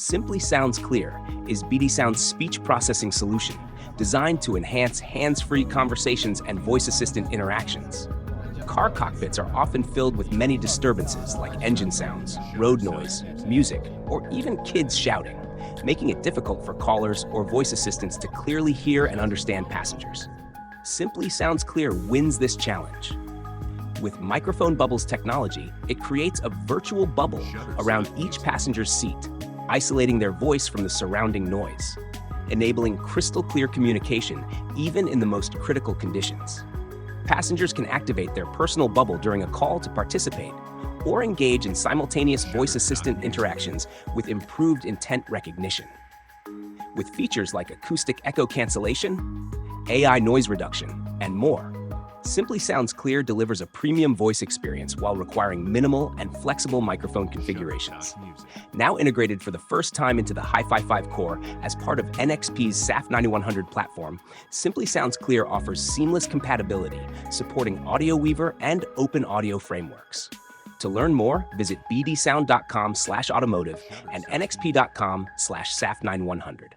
Simply Sounds Clear is BdSound's speech processing solution designed to enhance hands-free conversations and voice assistant interactions. Car cockpits are often filled with many disturbances like engine sounds, road noise, music, or even kids shouting, making it difficult for callers or voice assistants to clearly hear and understand passengers. Simply Sounds Clear wins this challenge. With microphone bubbles technology, it creates a virtual bubble around each passenger's seat, isolating their voice from the surrounding noise, enabling crystal clear communication even in the most critical conditions. Passengers can activate their personal bubble during a call to participate or engage in simultaneous voice assistant interactions with improved intent recognition. With features like Acoustic Echo Cancellation, AI noise reduction, and more, Simply Sounds Clear delivers a premium voice experience while requiring minimal and flexible microphone configurations. Now integrated for the first time into the Hi-Fi 5 core as part of NXP's SAF9100 platform, Simply Sounds Clear offers seamless compatibility, supporting Audio Weaver and open audio frameworks. To learn more, visit bdsound.com/automotive and nxp.com/SAF9100.